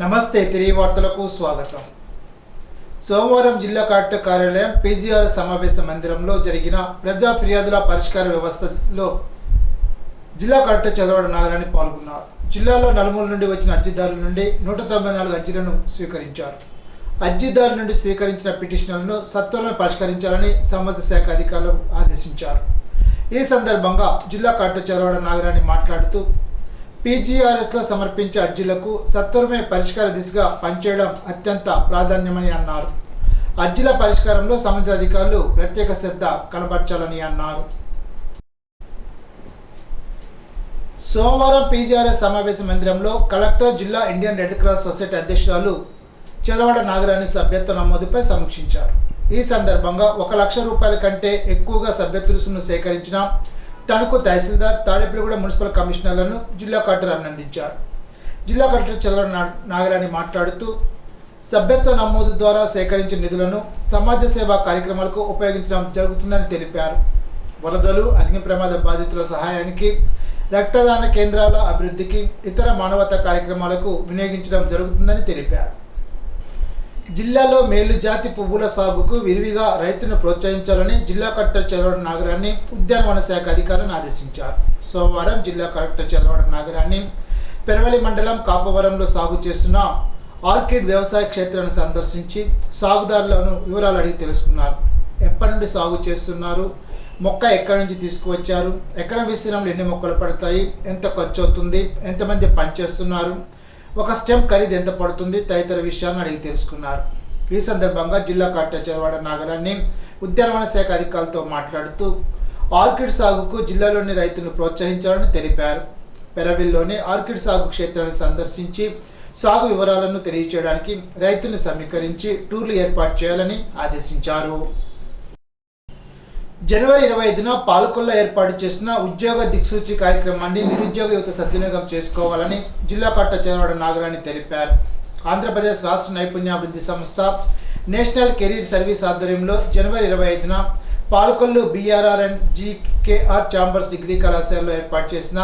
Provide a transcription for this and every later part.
నమస్తే తిరిగి వార్తలకు స్వాగతం. సోమవారం జిల్లా కలెక్టర్ కార్యాలయం పీజీఆర్ సమావేశ మందిరంలో జరిగిన ప్రజా ఫిర్యాదుల పరిష్కార వ్యవస్థలో జిల్లా కలెక్టర్ చదవడ నాగరాణి పాల్గొన్నారు. జిల్లాలో నలుమూల నుండి వచ్చిన అర్జీదారుల నుండి 194 అర్జీలను స్వీకరించారు. అర్జీదారుల నుండి స్వీకరించిన పిటిషన్లను సత్వరమే పరిష్కరించాలని సంబంధిత శాఖ అధికారులు ఆదేశించారు. ఈ సందర్భంగా జిల్లా కలెక్టర్ చదవడ నాగరాణి మాట్లాడుతూ పీజీఆర్ఎస్లో సమర్పించే అర్జీలకు సత్వరమే పరిష్కార దిశగా పనిచేయడం అత్యంత ప్రాధాన్యమని అన్నారు. అర్జీల పరిష్కారంలో సంబంధిత అధికారులు ప్రత్యేక శ్రద్ధ కనబర్చాలని అన్నారు. సోమవారం పీజీఆర్ఎస్ సమావేశ మందిరంలో కలెక్టర్ జిల్లా ఇండియన్ రెడ్ క్రాస్ సొసైటీ అధ్యక్షురాలు చదవడ నాగరాణి సభ్యత్వ నమోదుపై సమీక్షించారు. ఈ సందర్భంగా 1 లక్ష రూపాయల కంటే ఎక్కువగా సభ్యత్వ రుసుమును సేకరించిన తణుకు తహసీల్దార్, తాడేపల్లిగూడ మున్సిపల్ కమిషనర్లను జిల్లా కలెక్టర్ అభినందించారు. జిల్లా కలెక్టర్ చదవడ నాగరాణి మాట్లాడుతూ సభ్యత్వ నమోదు ద్వారా సేకరించిన నిధులను సమాజ సేవా కార్యక్రమాలకు ఉపయోగించడం జరుగుతుందని తెలిపారు. వరదలు, అగ్ని ప్రమాద బాధితుల సహాయానికి, రక్తదాన కేంద్రాల అభివృద్ధికి, ఇతర మానవతా కార్యక్రమాలకు వినియోగించడం జరుగుతుందని తెలిపారు. జిల్లాలో మేలు జాతి పువ్వుల సాగుకు విరివిగా రైతును ప్రోత్సహించాలని జిల్లా కలెక్టర్ చదవడ నాగరాణి ఉద్యానవన శాఖ అధికారులను ఆదేశించారు. సోమవారం జిల్లా కలెక్టర్ చదవడ నాగరాణి పెరవలి మండలం కాపవరంలో సాగు చేస్తున్న ఆర్కిడ్ వ్యవసాయ క్షేత్రాన్ని సందర్శించి సాగుదారులను వివరాలు అడిగి తెలుసుకున్నారు. ఎప్పటి నుండి సాగు చేస్తున్నారు, మొక్క ఎక్కడి నుంచి తీసుకువచ్చారు, ఎకరం విస్తీర్ణంలో ఎన్ని మొక్కలు పడతాయి, ఎంత ఖర్చు అవుతుంది, ఎంతమంది పనిచేస్తున్నారు, ఒక స్టెమ్ ఖరీదు ఎంత పడుతుంది తదితర విషయాలను అడిగి తెలుసుకున్నారు. ఈ సందర్భంగా జిల్లా కలెక్టర్ చదవడ నాగరాణి ఉద్యానవన శాఖ అధికారులతో మాట్లాడుతూ ఆర్కిడ్ సాగుకు జిల్లాలోని రైతులను ప్రోత్సహించాలని తెలిపారు. పెరవిల్లోని ఆర్కిడ్ సాగు క్షేత్రాన్ని సందర్శించి సాగు వివరాలను తెలియజేయడానికి రైతులను సమీకరించి టూర్లు ఏర్పాటు చేయాలని ఆదేశించారు. జనవరి 25న పాలకొల్లో ఏర్పాటు చేసిన ఉద్యోగ దిక్సూచి కార్యక్రమాన్ని నిరుద్యోగ యువత సద్వినియోగం చేసుకోవాలని జిల్లా కలెక్టర్ చదవడ నాగరాణి తెలిపారు. ఆంధ్రప్రదేశ్ రాష్ట్ర నైపుణ్యాభివృద్ధి సంస్థ నేషనల్ కెరీర్ సర్వీస్ ఆధ్వర్యంలో జనవరి 25న Palakollu BRR and GKR chambers degree కళాశాలలో ఏర్పాటు చేసిన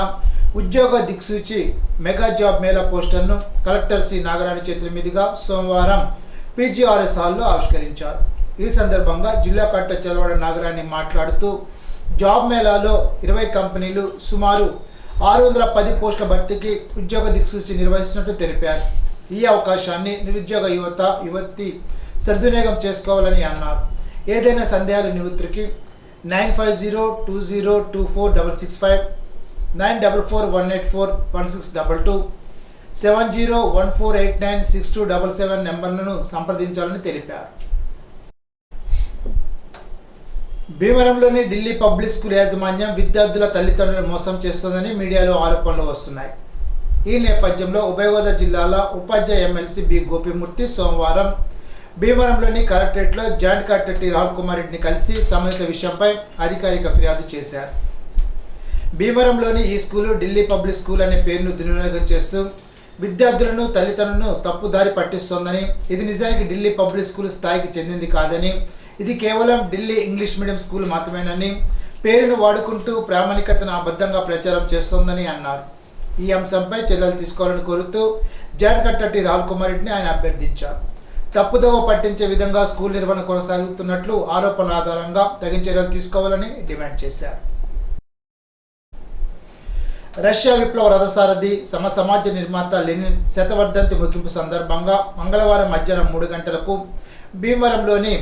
ఉద్యోగ దిక్సూచి మెగా జాబ్ మేళా పోస్టర్ను కలెక్టర్ సి నాగరాణి చేతుల మీదుగా సోమవారం పీజీఆర్ఎస్ హాల్లో ఆవిష్కరించారు. ఈ సందర్భంగా జిల్లా కలెక్టర్ చదవడ నాగరాణి మాట్లాడుతూ జాబ్ మేళాలో 20 కంపెనీలు సుమారు 610 పోస్టుల భర్తీకి ఉద్యోగ దిక్సూచి నిర్వహిస్తున్నట్టు తెలిపారు. ఈ అవకాశాన్ని నిరుద్యోగ యువతి సద్వినియోగం చేసుకోవాలని అన్నారు. ఏదైనా సందేహాల నివృత్తికి 9502024665, 9441841622, 7014896277 నెంబర్లను సంప్రదించాలని తెలిపారు. భీమవరంలోని ఢిల్లీ పబ్లిక్ స్కూల్ యాజమాన్యం విద్యార్థుల తల్లిదండ్రులను మోసం చేస్తోందని మీడియాలో ఆరోపణలు వస్తున్నాయి. ఈ నేపథ్యంలో ఉభయ గోదావరి జిల్లాల ఉపాధ్యాయ ఎమ్మెల్సీ బి గోపిమూర్తి సోమవారం భీమవరంలోని కలెక్టరేట్లో joint collector T Rahul Kumar రెడ్డిని కలిసి సంబంధిత విషయంపై అధికారిక ఫిర్యాదు చేశారు. భీమవరంలోని ఈ స్కూలు ఢిల్లీ పబ్లిక్ స్కూల్ అనే పేరును దుర్వినియోగం చేస్తూ విద్యార్థులను తల్లిదండ్రులను తప్పుదారి పట్టిస్తోందని, ఇది నిజానికి ఢిల్లీ పబ్లిక్ స్కూల్ స్థాయికి చెందింది కాదని, ఇది కేవలం ఢిల్లీ ఇంగ్లీష్ మీడియం స్కూల్ మాత్రమేనని, పేరును వాడుకుంటూ ప్రామాణికతను అబద్ధంగా ప్రచారం చేస్తోందని అన్నారు. ఈ అంశంపై చర్యలు తీసుకోవాలని కోరుతూ joint collector T Rahul Kumar రెడ్డిని ఆయన అభ్యర్థించారు. తప్పుదోవ పట్టించే విధంగా స్కూల్ నిర్వహణ కొనసాగుతున్నట్లు ఆరోపణల ఆధారంగా తగిన చర్యలు తీసుకోవాలని డిమాండ్ చేశారు. రష్యా విప్లవ రథసారథి సమాజ నిర్మాత లెనిన్ శతవర్ధంతి ముగింపు సందర్భంగా మంగళవారం మధ్యాహ్నం 3 గంటలకు భీమవరంలోని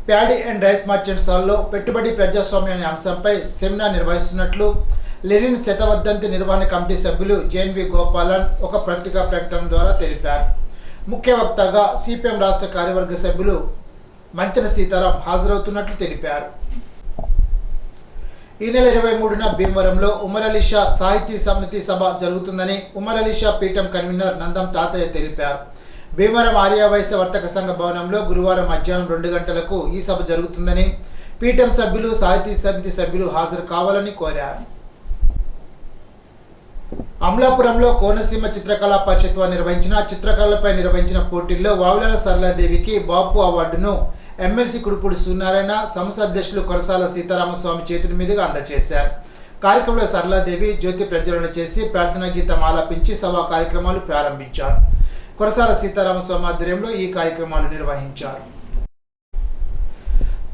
ప్యాడీ అండ్ రైస్ మర్చెంట్స్ హాల్లో పెట్టుబడి ప్రజాస్వామ్యం అనే అంశంపై సెమినార్ నిర్వహిస్తున్నట్లు లెనిన్ శతవర్ధంతి నిర్వహణ కమిటీ సభ్యులు జేఎన్వి గోపాలన్ ఒక పత్రికా ప్రకటన ద్వారా తెలిపారు. ముఖ్య వక్తగా సిపిఎం రాష్ట్ర కార్యవర్గ సభ్యులు మంతెన సీతారాం హాజరవుతున్నట్లు తెలిపారు. ఈ నెల 23న భీమవరంలో ఉమర్ అలీ షా సాహితీ సమితి సభ జరుగుతుందని ఉమర్ అలీ షా పీఠం కన్వీనర్ నందం తాతయ్య తెలిపారు. భీమవరం ఆర్యవైశ్య వర్తక సంఘ భవనంలో గురువారం మధ్యాహ్నం 2 గంటలకు ఈ సభ జరుగుతుందని పీఠం సభ్యులు, సాహితీ సమితి సభ్యులు హాజరు కావాలని కోరారు. అమలాపురంలో కోనసీమ చిత్రకళా పరిషత్ వారు నిర్వహించిన చిత్రకళలపై నిర్వహించిన పోటీల్లో వావిలాల సరళాదేవికి బాపు అవార్డును ఎమ్మెల్సీ కుడుపూడి సూర్యనారాయణ, సంస్థ అధ్యక్షులు కొరసాల సీతారామస్వామి చేతుల మీదుగా అందజేశారు. కార్యక్రమంలో సరళాదేవి జ్యోతి ప్రజ్వలన చేసి ప్రార్థనా గీతం ఆలపించి సభా కార్యక్రమాలు ప్రారంభించారు. కురసాల సీతారామస్వామి ఆధ్వర్యంలో ఈ కార్యక్రమాలు నిర్వహించారు.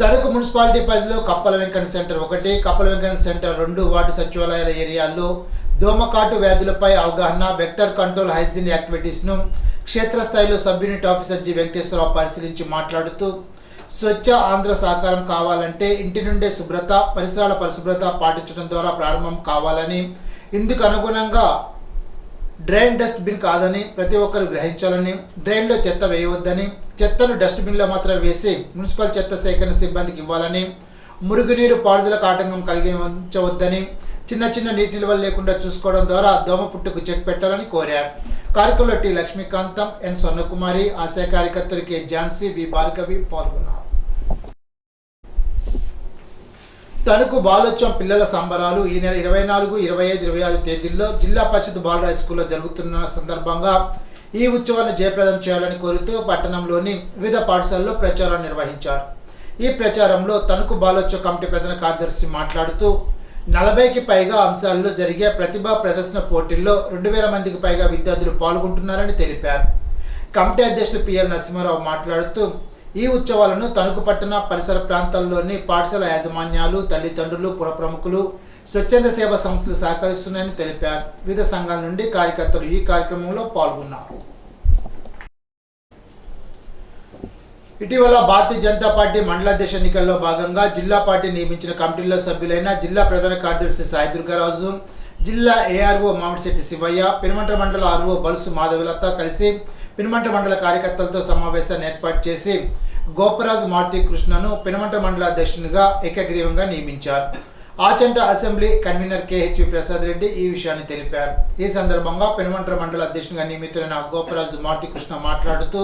తణుకు మున్సిపాలిటీ పరిధిలో కప్పల వెంకన్న సెంటర్ 1, కప్పల వెంకన్న సెంటర్ 2 వార్డు సచివాలయాల ఏరియాల్లో దోమకాటు వ్యాధులపై అవగాహన, వెక్టర్ కంట్రోల్, హైజీన్ యాక్టివిటీస్ను క్షేత్రస్థాయిలో sub unit officer G Venkateswararao పరిశీలించి మాట్లాడుతూ స్వచ్ఛ ఆంధ్ర సాకారం కావాలంటే ఇంటి నుండే శుభ్రత, పరిసరాల పరిశుభ్రత పాటించడం ద్వారా ప్రారంభం కావాలని, ఇందుకు అనుగుణంగా డ్రైన్ డస్ట్బిన్ కాదని ప్రతి ఒక్కరు గ్రహించాలని, డ్రైన్లో చెత్త వేయవద్దని, చెత్తను డస్ట్బిన్లో మాత్రం వేసి మున్సిపల్ చెత్త సేకరణ సిబ్బందికి ఇవ్వాలని, మురుగునీరు పారుదలకు ఆటంకం కలిగించవద్దని, చిన్న చిన్న నీటి నిల్వలు లేకుండా చూసుకోవడం ద్వారా దోమ పుట్టుకు చెక్ పెట్టాలని కోరారు. కార్యక్రమంలో టి లక్ష్మీకాంతం, ఎన్ సొన్నకుమారి, ఆశా కార్యకర్తలు కె ఝాన్సీ, వి భార్గవి పాల్గొన్నారు. తణుకు బాలోత్సవం పిల్లల సంబరాలు ఈ నెల 24, 25, 26 తేదీల్లో జిల్లా పరిషత్ బాలుర హై స్కూల్లో జరుగుతున్న సందర్భంగా ఈ ఉత్సవాన్ని జయప్రదం చేయాలని కోరుతూ పట్టణంలోని వివిధ పాఠశాలల్లో ప్రచారాన్ని నిర్వహించారు. ఈ ప్రచారంలో తణుకు బాలోత్సవ కమిటీ ప్రధాన కార్యదర్శి మాట్లాడుతూ 40కి పైగా అంశాల్లో జరిగే ప్రతిభా ప్రదర్శన పోటీల్లో 2000 మందికి పైగా విద్యార్థులు పాల్గొంటున్నారని తెలిపారు. కమిటీ అధ్యక్షులు పిఎల్ నరసింహారావు మాట్లాడుతూ ఈ ఉత్సవాలను తణుకు పట్టణ పరిసర ప్రాంతాల్లోని పాఠశాల యాజమాన్యాలు, తల్లిదండ్రులు, పుర ప్రముఖులు, స్వచ్ఛంద సేవా సంస్థలు సహకరిస్తున్నాయని తెలిపారు. వివిధ సంఘాల నుండి కార్యకర్తలు ఈ కార్యక్రమంలో పాల్గొన్నారు. ఇటీవల భారతీయ జనతా పార్టీ మండలాధ్యక్ష ఎన్నికల్లో భాగంగా జిల్లా పార్టీ నియమించిన కమిటీల్లో సభ్యులైన జిల్లా ప్రధాన కార్యదర్శి సాయి దుర్గారాజు, జిల్లా ఏఆర్ఓ మామిడిశెట్టి శివయ్య, పెనుమంట్ర మండల ఆర్ఓ బలుసు మాధవలత కలిసి పెనుమంట్ర మండల కార్యకర్తలతో సమావేశాన్ని ఏర్పాటు చేసి గోపరాజు మారుతి కృష్ణను పెనుమంట్ర మండల అధ్యక్షునిగా ఏకగ్రీవంగా నియమించారు. ఆచంట అసెంబ్లీ కన్వీనర్ కేహెచ్వి ప్రసాద్ రెడ్డి ఈ విషయాన్ని తెలిపారు. ఈ సందర్భంగా పెనుమంట్ర మండల అధ్యక్షునిగా నియమితులైన గోపరాజు మారుతి కృష్ణ మాట్లాడుతూ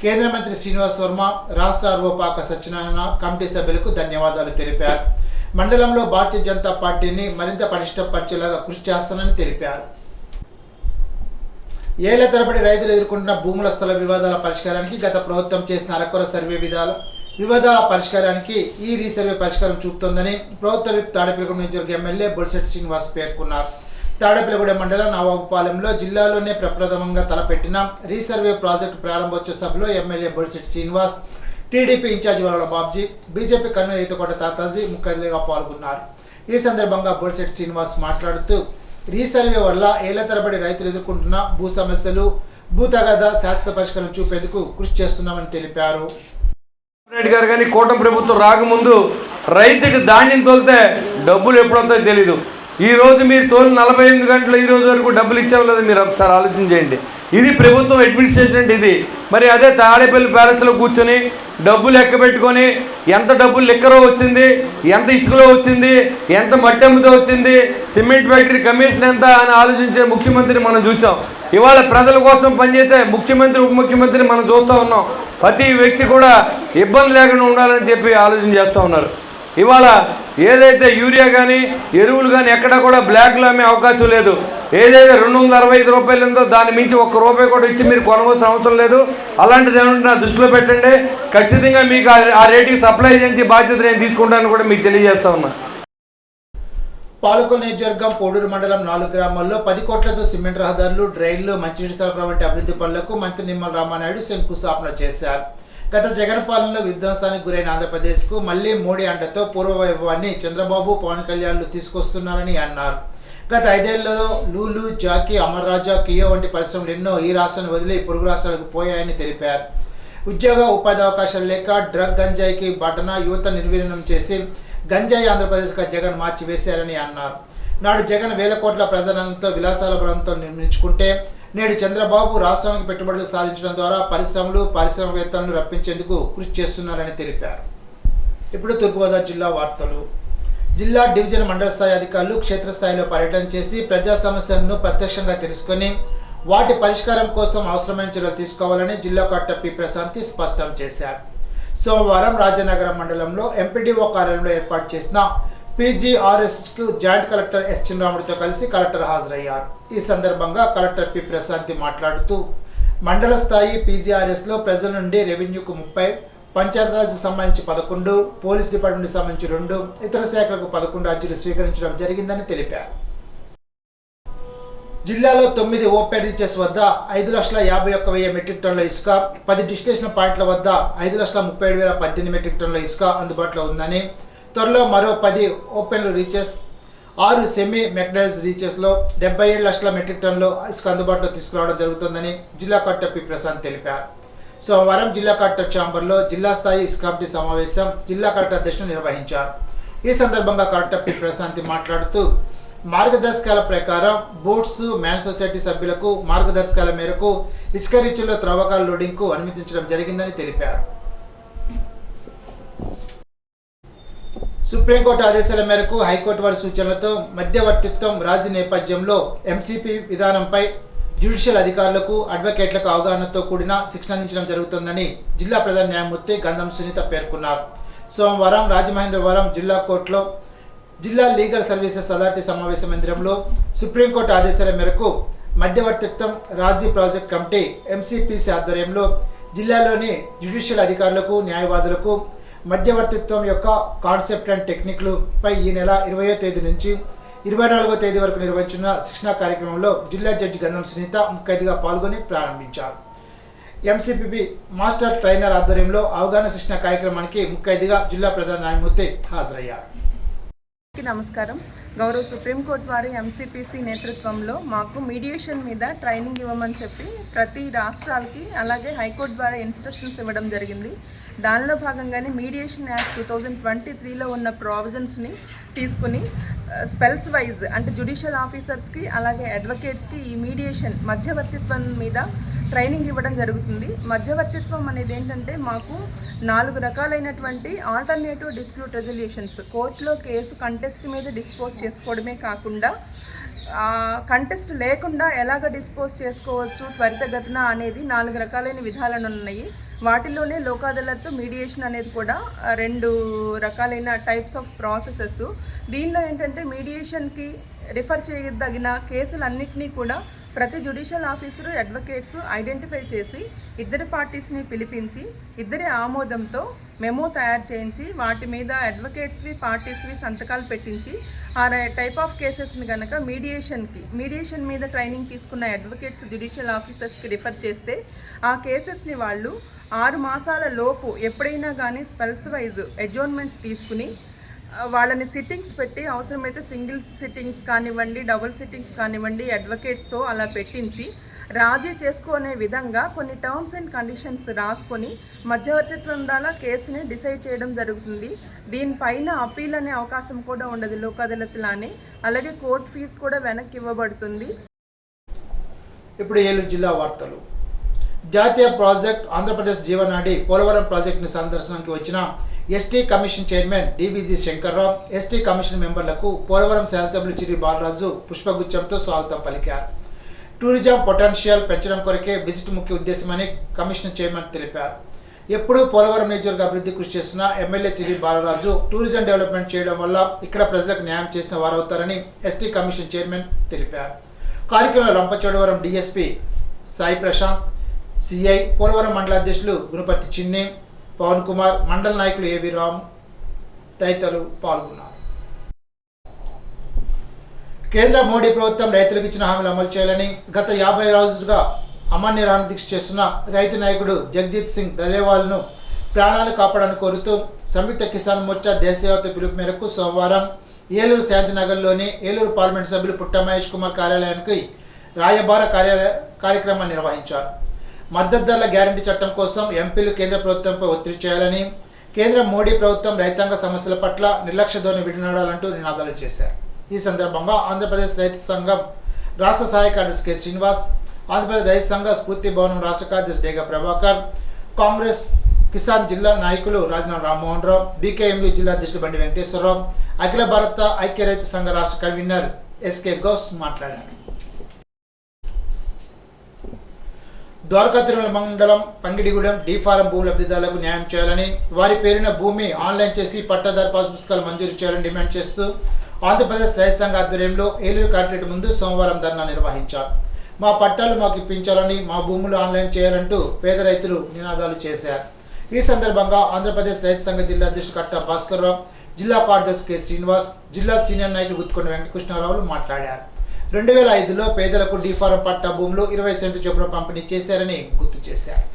కేంద్ర మంత్రి శ్రీనివాస్ వర్మ, రాష్ట్ర ఆర్ఓ పాక సత్యనారాయణ, కమిటీ సభ్యులకు ధన్యవాదాలు తెలిపారు. మండలంలో భారతీయ జనతా పార్టీని మరింత పటిష్టపరిచేలాగా కృషి చేస్తానని తెలిపారు. ఏళ్ల తరబడి రైతులు ఎదుర్కొంటున్న భూముల స్థల వివాదాల పరిష్కారానికి గత ప్రభుత్వం చేసిన అరకొర సర్వే వివాదాల పరిష్కారానికి ఈ రీసర్వే పరిష్కారం చూపుతోందని ప్రభుత్వ విప్ తాడేపల్లిగూడెం నియోజకవర్గ ఎమ్మెల్యే బొలిశెట్టి శ్రీనివాస్ పేర్కొన్నారు. తాడేపల్లిగూడెం మండలం నవాబుపాలెంలో జిల్లాలోనే ప్రప్రథమంగా తలపెట్టిన రీసర్వే ప్రాజెక్టు ప్రారంభోత్సవ సభలో MLA Bolisetti Srinivas, TDP incharge Varala Babji, BJP convener Ethakota Tataji ముఖ్య అతిథిగా పాల్గొన్నారు. ఈ సందర్భంగా బొలిశెట్టి శ్రీనివాస్ మాట్లాడుతూ రీసర్వే వల్ల ఏళ్ల తరబడి రైతులు ఎదుర్కొంటున్న భూ సమస్యలు, భూ తగాదా శాశ్వత పరిష్కారం చూపేందుకు కృషి చేస్తున్నామని తెలిపారు. రెడ్డి గారు కానీ కూటమి ప్రభుత్వం రాకముందు రైతుకి ధాన్యం తోలితే డబ్బులు ఎప్పుడొస్తాయో తెలీదు. ఈ రోజు మీరు తోలి 48 గంటలు ఈ రోజు వరకు డబ్బులు ఇచ్చావు లేదా మీరు ఒకసారి ఆలోచన చేయండి. ఇది ప్రభుత్వం అడ్మినిస్ట్రేషన్ అంటే ఇది. మరి అదే తాడేపల్లి ప్యాలెస్లో కూర్చొని డబ్బులు లెక్క పెట్టుకొని ఎంత డబ్బులు లెక్కరో వచ్చింది, ఎంత ఇసుకలో వచ్చింది, ఎంత మట్టి అమ్ముతో వచ్చింది, సిమెంట్ ఫ్యాక్టరీ కమిషన్ ఎంత అని ఆలోచించే ముఖ్యమంత్రిని మనం చూసాం. ఇవాళ ప్రజల కోసం పనిచేసే ముఖ్యమంత్రి, ఉప ముఖ్యమంత్రిని మనం చూస్తూ ఉన్నాం. ప్రతి వ్యక్తి కూడా ఇబ్బంది లేకుండా ఉండాలని చెప్పి ఆలోచన చేస్తూ ఉన్నారు. ఇవాళ ఏదైతే యూరియా కానీ ఎరువులు కానీ ఎక్కడ కూడా బ్లాక్లో అమ్మే అవకాశం లేదు. ఏదైతే 265 రూపాయలు ఉందో దాని మించి ₹1 కూడా ఇచ్చి మీరు కొనవలసిన అవసరం లేదు. అలాంటిది ఏమంటే దృష్టిలో పెట్టండి. ఖచ్చితంగా మీకు ఆ రేటుకి సప్లై చేయించి బాధ్యత నేను తీసుకుంటానని కూడా మీకు తెలియజేస్తా ఉన్నా. పాలకొల్లు నియోజకవర్గం పోడూరు మండలం 4 గ్రామాల్లో 10 కోట్లతో సిమెంట్ రహదారులు, డ్రైన్లు, మంచినీటి సరఫరా వంటి అభివృద్ధి పనులకు మంత్రి నిమ్మల రామానాయుడు శంకుస్థాపన చేశారు. గత జగన్ పాలనలో విధ్వంసానికి గురైన ఆంధ్రప్రదేశ్కు మళ్లీ మోడీ అండతో పూర్వ వైభవాన్ని చంద్రబాబు, పవన్ కళ్యాణ్లు తీసుకొస్తున్నారని అన్నారు. గత 5 ఏళ్లలో లూలు, జాకీ, అమర్ రాజా, కియో వంటి పరిశ్రమలు ఎన్నో ఈ రాష్ట్రాన్ని వదిలి పొరుగు రాష్ట్రాలకు పోయాయని తెలిపారు. ఉద్యోగ ఉపాధి అవకాశాలు లేక డ్రగ్ గంజాయికి బాటన యువత నిర్వీర్యం చేసి గంజాయి ఆంధ్రప్రదేశ్గా జగన్ మార్చివేశారని అన్నారు. నాడు జగన్ వేల కోట్ల ప్రజలంతో విలాసాల బలంతో నిర్మించుకుంటే నేడు చంద్రబాబు రాష్ట్రానికి పెట్టుబడులు సాధించడం ద్వారా పరిశ్రమలు, పారిశ్రామికవేత్తలను రప్పించేందుకు కృషి చేస్తున్నారని తెలిపారు. ఇప్పుడు తూర్పుగోదావరి జిల్లా వార్తలు. జిల్లా డివిజన్ మండల స్థాయి అధికారులు క్షేత్రస్థాయిలో పర్యటన చేసి ప్రజా సమస్యలను ప్రత్యక్షంగా తెలుసుకొని వాటి పరిష్కారం కోసం అవసరమైన చర్యలు తీసుకోవాలని జిల్లా కలెక్టర్ పి ప్రశాంతి స్పష్టం చేశారు. సోమవారం రాజనగరం మండలంలో ఎంపీడీఓ కార్యాలయంలో ఏర్పాటు చేసిన పీజీఆర్ఎస్కు జాయింట్ కలెక్టర్ ఎస్ చిన్నరాముడితో కలిసి కలెక్టర్ హాజరయ్యారు. ఈ సందర్భంగా కలెక్టర్ పి ప్రశాంతి మాట్లాడుతూ మండల స్థాయి పీజీఆర్ఎస్లో ప్రజల నుండి రెవెన్యూకు 30, పంచాయతీరాజ్కి సంబంధించి 11, పోలీస్ డిపార్ట్మెంట్కి సంబంధించి 2, ఇతర శాఖలకు 11 అర్జీలు స్వీకరించడం జరిగిందని తెలిపారు. జిల్లాలో 9 ఓపెన్ రీచెస్ వద్ద 5,51,000 మెట్రిక్ టన్నుల ఇసుక, 10 డిస్టిలేషన్ పాయింట్ల వద్ద 5,37,018 మెట్రిక్ టన్నుల ఇసుక అందుబాటులో ఉందని, త్వరలో మరో 10 ఓపెన్ రీచెస్, 6 సెమీ మెకనైజ్డ్ రీచెస్లో 77 లక్షల మెట్రిక్ టన్నులు ఇసుక అందుబాటులో తీసుకురావడం జరుగుతుందని జిల్లా కలెక్టర్ పి ప్రశాంత్ తెలిపారు. సోమవారం జిల్లా కలెక్టర్ ఛాంబర్లో జిల్లా స్థాయి ఇసుక కమిటీ సమావేశం జిల్లా కలెక్టర్ అధ్యక్షతన నిర్వహించారు. ఈ సందర్భంగా కలెక్టర్ పి ప్రశాంత్ మాట్లాడుతూ మార్గదర్శకాల ప్రకారం బోట్స్ మ్యాన్ సొసైటీ సభ్యులకు మార్గదర్శకాల మేరకు ఇసుక రీచ్ల్లో త్రవ్వకాల లోడింగ్కు అనుమతించడం జరిగిందని తెలిపారు. సుప్రీంకోర్టు ఆదేశాల మేరకు హైకోర్టు వారి సూచనలతో మధ్యవర్తిత్వం రాజీ నేపథ్యంలో ఎంసీపీ విధానంపై జ్యుడిషియల్ అధికారులకు, అడ్వకేట్లకు అవగాహనతో కూడిన శిక్షణ అందించడం జరుగుతుందని జిల్లా ప్రధాన న్యాయమూర్తి గంధం సునీత పేర్కొన్నారు. సోమవారం రాజమహేంద్రవరం జిల్లా కోర్టులో జిల్లా లీగల్ సర్వీసెస్ అథారిటీ సమావేశ మందిరంలో సుప్రీంకోర్టు ఆదేశాల మేరకు మధ్యవర్తిత్వం రాజీ ప్రాజెక్ట్ కమిటీ ఎంసీపీసీ ఆధ్వర్యంలో జిల్లాలోని జ్యుడిషియల్ అధికారులకు, న్యాయవాదులకు మధ్యవర్తిత్వం యొక్క కాన్సెప్ట్ అండ్ టెక్నిక్లు పై ఈ నెల 20వ తేదీ నుంచి 24వ తేదీ వరకు నిర్వహించిన శిక్షణా కార్యక్రమంలో జిల్లా జడ్జి గంధం సునీత ముఖ్య అతిథిగా పాల్గొని ప్రారంభించారు. ఎంసీపీ మాస్టర్ ట్రైనర్ ఆధ్వర్యంలో అవగాహన శిక్షణ కార్యక్రమానికి ముఖ్య అతిథిగా జిల్లా ప్రధాన న్యాయమూర్తి హాజరయ్యారు. నమస్కారం. గౌరవ సుప్రీంకోర్టు వారి ఎంసీపీసీ నేతృత్వంలో మాకు మీడియేషన్ మీద ట్రైనింగ్ ఇవ్వమని చెప్పి ప్రతి రాష్ట్రాలకి అలాగే హైకోర్టు ద్వారా ఇన్స్ట్రక్షన్స్ ఇవ్వడం జరిగింది. దానిలో భాగంగానే మీడియేషన్ యాక్ట్ 2023లో ఉన్న ప్రావిజన్స్ని తీసుకుని స్పెల్స్ వైజ్ అంటే జ్యుడిషియల్ ఆఫీసర్స్కి అలాగే అడ్వకేట్స్కి ఈ మీడియేషన్ మధ్యవర్తిత్వం మీద ట్రైనింగ్ ఇవ్వడం జరుగుతుంది. మధ్యవర్తిత్వం అనేది ఏంటంటే మాకు 4 రకాలైనటువంటి ఆల్టర్నేటివ్ డిస్ప్యూట్ రెజల్యూషన్స్, కోర్టులో కేసు కంటెస్ట్ మీద డిస్పోజ్ చేసుకోవడమే కాకుండా కంటెస్ట్ లేకుండా ఎలాగ డిస్పోజ్ చేసుకోవచ్చు త్వరితగతిన అనేది 4 రకాలైన విధానాలు ఉన్నాయి. వాటిలోనే లోక్ అదాలత్, మీడియేషన్ అనేది కూడా 2 రకాలైన టైప్స్ ఆఫ్ ప్రాసెసెస్. దీనిలో ఏంటంటే మీడియేషన్కి రిఫర్ చేయదగిన కేసులన్నింటినీ కూడా ప్రతి జ్యుడిషియల్ ఆఫీసరు, అడ్వకేట్స్ ఐడెంటిఫై చేసి ఇద్దరు పార్టీస్ని పిలిపించి ఇద్దరి ఆమోదంతో మెమో తయారు చేయించి వాటి మీద అడ్వకేట్స్వి, పార్టీస్వి సంతకాలు పెట్టించి ఆ టైప్ ఆఫ్ కేసెస్ని కనుక మీడియేషన్ మీద ట్రైనింగ్ తీసుకున్న అడ్వకేట్స్ జ్యుడిషియల్ ఆఫీసర్స్కి రిఫర్ చేస్తే ఆ కేసెస్ని వాళ్ళు 6 మాసాల లోపు ఎప్పుడైనా కానీ స్పెల్స్ వైజ్ అడ్జోర్న్మెంట్స్ తీసుకుని వాళ్ళని సిట్టింగ్స్ పెట్టి అవసరమైతే సింగిల్ సిట్టింగ్స్ కానివ్వండి, డబుల్ సిట్టింగ్స్ కానివ్వండి అడ్వకేట్స్తో అలా పెట్టించి రాజీ చేసుకునే విధంగా కొన్ని టర్మ్స్ అండ్ కండిషన్స్ రాసుకొని మధ్యవర్తిత్వం ద్వారా కేసుని డిసైడ్ చేయడం జరుగుతుంది. దీనిపైన అప్పీల్ అనే అవకాశం కూడా ఉండదు లోక్ అదాలత్లానే. అలాగే కోర్ట్ ఫీజు కూడా వెనక్కి ఇవ్వబడుతుంది. ఇప్పుడు ఏలూరు జిల్లా వార్తలు. జాతీయ ప్రాజెక్ట్ ఆంధ్రప్రదేశ్ జీవనాడి పోలవరం ప్రాజెక్టును సందర్శనానికి వచ్చిన ST commission chairman డివిజి Shankarrao, ST commission మెంబర్లకు Polavaram శాసనసభ్యులు చిరి బాలరాజు పుష్పగుచ్చంతో స్వాగతం పలికారు. టూరిజం పొటెన్షియల్ పెంచడం కొరకే విజిట్ ముఖ్య ఉద్దేశమని కమిషన్ చైర్మన్ తెలిపారు. ఎప్పుడూ పోలవరం నియోజకవర్గ అభివృద్ధి కృషి చేస్తున్న ఎమ్మెల్యే చిరి బాలరాజు టూరిజం డెవలప్మెంట్ చేయడం వల్ల ఇక్కడ ప్రజలకు న్యాయం చేసిన వారవుతారని ఎస్టీ కమిషన్ చైర్మన్ తెలిపారు. కార్యక్రమంలో రంపచోడవరం డిఎస్పీ సాయి ప్రశాంత్, సిఐ, పోలవరం మండల అధ్యక్షులు గుణపతి చిన్ని, పవన్ కుమార్, మండల నాయకులు ఏవి రామ్ తదితరులు పాల్గొన్నారు. కేంద్ర మోడీ ప్రభుత్వం రైతులకు ఇచ్చిన హామీలు అమలు చేయాలని గత 50 రోజులుగా అమర్ నిరాహార దీక్ష చేస్తున్న రైతు నాయకుడు జగజిత్ సింగ్ దలేవాల్ను ప్రాణాలు కాపాడాలని కోరుతూ సంయుక్త కిసాన్ మోర్చా దేశవ్యాప్త పిలుపు మేరకు సోమవారం ఏలూరు శాంతినగర్లోని ఏలూరు పార్లమెంట్ సభ్యులు పుట్ట మహేష్ కుమార్ కార్యాలయానికి రాయబార కార్యక్రమాన్ని నిర్వహించారు. మద్దతు ధరల గ్యారంటీ చట్టం కోసం ఎంపీలు కేంద్ర ప్రభుత్వంపై ఒత్తిడి చేయాలని, కేంద్ర మోడీ ప్రభుత్వం రైతాంగ సమస్యల పట్ల నిర్లక్ష్య ధోరణి విడనాడాలంటూ నినాదాలు చేశారు. ఈ సందర్భంగా ఆంధ్రప్రదేశ్ రైతు సంఘం రాష్ట్ర సహాయ కార్యదర్శి కె శ్రీనివాస్, ఆంధ్రప్రదేశ్ రైతు సంఘ స్ఫూర్తి భవనం రాష్ట్ర కార్యదర్శి డేగా ప్రభాకర్, కాంగ్రెస్ కిసాన్ జిల్లా నాయకులు రాజనాథ్ రామ్మోహన్ రావు, బీకేఎంయూ జిల్లా అధ్యక్షులు బండి వెంకటేశ్వరరావు, అఖిల భారత ఐక్య రైతు సంఘ రాష్ట్ర కన్వీనర్ ఎస్కే గౌస్ మాట్లాడారు. ద్వారకా తిరుమల మండలం పంగిడిగూడెం డి ఫారం భూమి లబ్ధిదారులకు న్యాయం చేయాలని, వారి పేరున భూమి ఆన్లైన్ చేసి పట్టాదారు పాస్ పుస్తకాలు మంజూరు చేయాలని డిమాండ్ చేస్తూ ఆంధ్రప్రదేశ్ రైతు సంఘ ఆధ్వర్యంలో ఏలూరు కలెక్టరేట్ ముందు సోమవారం ధర్నా నిర్వహించారు. మా పట్టాలు మాకు ఇప్పించాలని, మా భూములు ఆన్లైన్ చేయాలంటూ పేద రైతులు నినాదాలు చేశారు. ఈ సందర్భంగా ఆంధ్రప్రదేశ్ రైతు సంఘ జిల్లా అధ్యక్షుడు కట్ట భాస్కర్ రావు, జిల్లా కార్యదర్శి కె శ్రీనివాస్, జిల్లా సీనియర్ నాయకులు గుత్తుకొండ వెంకటకృష్ణారావులు మాట్లాడారు. 2005లో పేదలకు డీఫారం పట్టా భూములు 20 సెంట్లు చొప్పున పంపిణీ చేశారని గుర్తు చేశారు.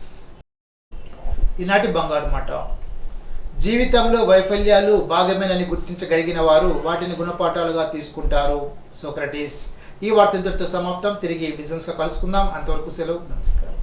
ఈనాటి బంగారు మాట. జీవితంలో వైఫల్యాలు భాగమేనని గుర్తించగలిగిన వారు వాటిని గుణపాఠాలుగా తీసుకుంటారు. సోక్రటీస్. ఈ వార్త ఇంతటితో సమాప్తం. తిరిగి బిజినెస్గా కలుసుకుందాం. అంతవరకు సెలవు. నమస్కారం.